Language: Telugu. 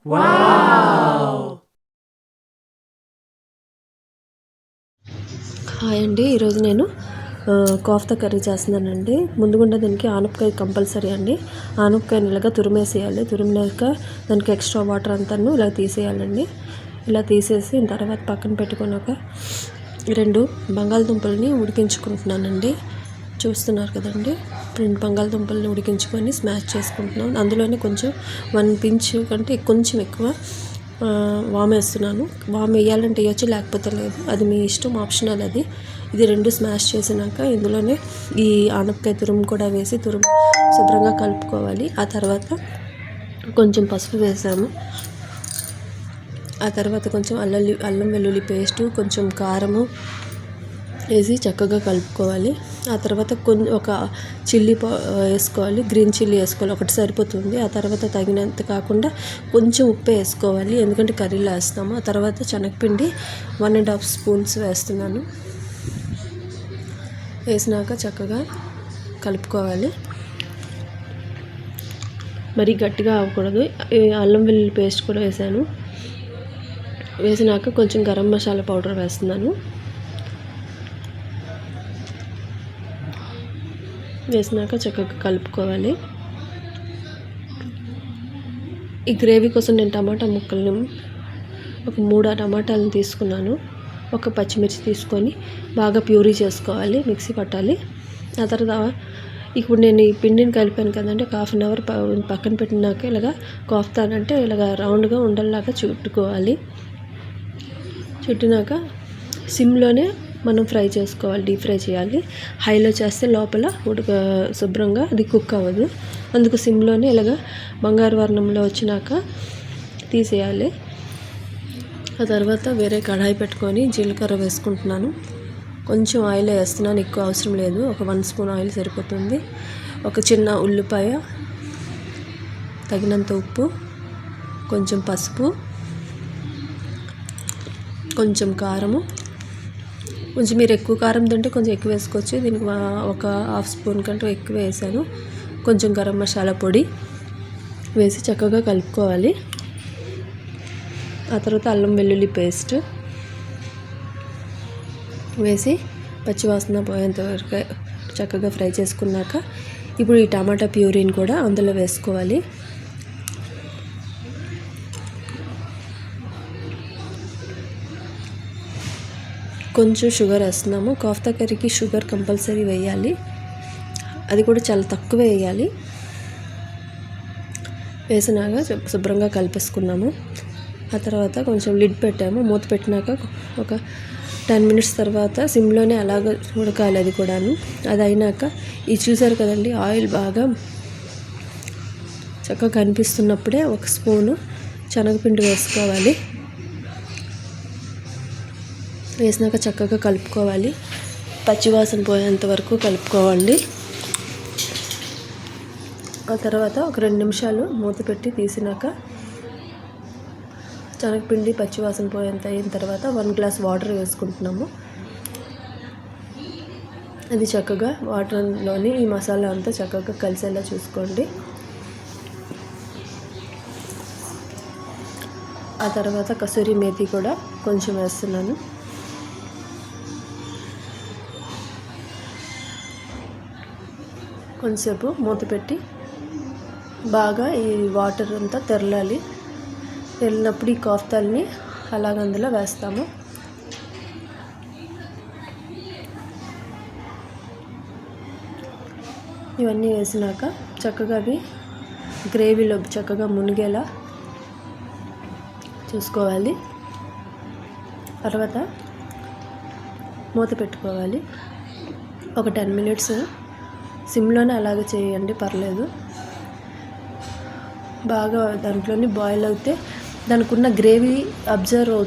హాయ్ అండి, ఈరోజు నేను కోఫ్తా కర్రీ చేస్తున్నానండి. ముందుగుండా దీనికి ఆనపకాయ కంపల్సరీ అండి. ఆనపకాయని ఇలాగా తురిమేసేయాలి. తురిమినాక దానికి ఎక్స్ట్రా వాటర్ అంతాను ఇలా తీసేయాలండి. ఇలా తీసేసి తర్వాత పక్కన పెట్టుకున్నాక 2 బంగాళదుంపల్ని ఉడికించుకుంటున్నానండి. చూస్తున్నారు కదండి, 2 బంగాళదుంపల్ని ఉడికించుకొని స్మాష్ చేసుకుంటున్నాను. అందులోనే కొంచెం 1 పించ్ కంటే కొంచెం ఎక్కువ వామ్ వేస్తున్నాను. వామ్ వేయాలంటే వేయచ్చు, లేకపోతే లేదు, అది మీ ఇష్టం, ఆప్షనల్ అది. ఇది 2 స్మాష్ చేసినాక ఇందులోనే ఈ ఆనపకాయ తురుము కూడా వేసి శుభ్రంగా కలుపుకోవాలి. ఆ తర్వాత కొంచెం పసుపు వేసాము. ఆ తర్వాత కొంచెం అల్లం వెల్లుల్లి పేస్టు, కొంచెం కారము వేసి చక్కగా కలుపుకోవాలి. ఆ తర్వాత ఒక చిల్లీ వేసుకోవాలి, గ్రీన్ చిల్లీ వేసుకోవాలి, ఒకటి సరిపోతుంది. ఆ తర్వాత తగినంత కాకుండా కొంచెం ఉప్పు వేసుకోవాలి, ఎందుకంటే కర్రీలో వేస్తాము. ఆ తర్వాత శనగపిండి 1.5 స్పూన్స్ వేస్తున్నాను. వేసినాక చక్కగా కలుపుకోవాలి. మరీ గట్టిగా అవ్వకూడదు. అల్లం వెల్లుల్లి పేస్ట్ కూడా వేసాను. వేసినాక కొంచెం గరం మసాలా పౌడర్ వేస్తున్నాను. వేసినాక చక్కగా కలుపుకోవాలి. ఈ గ్రేవీ కోసం నేను టమాటా ముక్కలను ఒక 3 టమాటాలను తీసుకున్నాను. ఒక పచ్చిమిర్చి తీసుకొని బాగా ప్యూరీ చేసుకోవాలి, మిక్సీ పట్టాలి. ఆ తర్వాత ఇప్పుడు నేను ఈ పిండిని కలిపాను కదండి, ఒక 1/2 అవర్ పక్కన పెట్టినాక ఇలాగా కోఫ్తా అంటే ఇలాగ రౌండ్గా ఉండల్లాగా చుట్టుకోవాలి. చుట్టినాక సిమ్లోనే మనం ఫ్రై చేసుకోవాలి, డీప్ ఫ్రై చేయాలి. హైలో చేస్తే లోపల శుభ్రంగా అది కుక్ అవ్వదు. అందుకు సిమ్లోనే ఇలాగ బంగారు వర్ణంలో వచ్చినాక తీసేయాలి. ఆ తర్వాత వేరే కడాయి పెట్టుకొని జీలకర్ర వేసుకుంటున్నాను. కొంచెం ఆయిల్ వేస్తున్నాను, ఎక్కువ అవసరం లేదు, ఒక 1 స్పూన్ ఆయిల్ సరిపోతుంది. ఒక చిన్న ఉల్లిపాయ, తగినంత ఉప్పు, కొంచెం పసుపు, కొంచెం కారము. కొంచెం మీరు ఎక్కువ కారం తింటే కొంచెం ఎక్కువ వేసుకోవచ్చు. దీనికి ఒక 1/2 స్పూన్ కంటే ఎక్కువ వేసాను. కొంచెం గరం మసాలా పొడి వేసి చక్కగా కలుపుకోవాలి. ఆ తర్వాత అల్లం వెల్లుల్లి పేస్ట్ వేసి పచ్చివాసన పోయేంత వరకు చక్కగా ఫ్రై చేసుకున్నాక ఇప్పుడు ఈ టమాటా ప్యూరీని కూడా అందులో వేసుకోవాలి. కొంచెం షుగర్ వేస్తున్నాము. కోఫ్తా కర్రీకి షుగర్ కంపల్సరీ వేయాలి, అది కూడా చాలా తక్కువ వేయాలి. వేసినాక శుభ్రంగా కలిపేసుకున్నాము. ఆ తర్వాత కొంచెం లిడ్ పెట్టాము. మూత పెట్టినాక ఒక 10 మినిట్స్ తర్వాత సిమ్లోనే అలాగ ఉడకాలి. అది కూడాను అది అయినాక ఇది చూసారు కదండి, ఆయిల్ బాగా చక్కగా కనిపిస్తున్నప్పుడే 1 స్పూను శనగపిండి వేసుకోవాలి. వేసినాక చక్కగా కలుపుకోవాలి, పచ్చివాసన పోయేంత వరకు కలుపుకోవాలి. ఆ తర్వాత ఒక 2 నిమిషాలు మూత పెట్టి తీసినాక శనగపిండి పచ్చివాసన పోయేంత అయిన తర్వాత 1 గ్లాస్ వాటర్ వేసుకుంటున్నాము. అది చక్కగా వాటర్లోని ఈ మసాలా అంతా చక్కగా కలిసేలా చూసుకోండి. ఆ తర్వాత కసూరి మేతి కూడా కొంచెం వేస్తున్నాను. కొంచెంసేపు మూత పెట్టి బాగా ఈ వాటర్ అంతా తెరలాలి. తెరినప్పుడు ఈ కోఫ్తాల్ని అలాగ అందులో వేస్తాము. ఇవన్నీ వేసినాక చక్కగా అవి గ్రేవీలో చక్కగా మునిగేలా చూసుకోవాలి. తర్వాత మూత పెట్టుకోవాలి. ఒక 10 మినిట్స్ సిమ్లోనే అలాగే చేయండి, పర్లేదు. బాగా దాంట్లోని బాయిల్ అవుతే దానికి ఉన్న గ్రేవీ అబ్జర్వ్ అవుతుంది.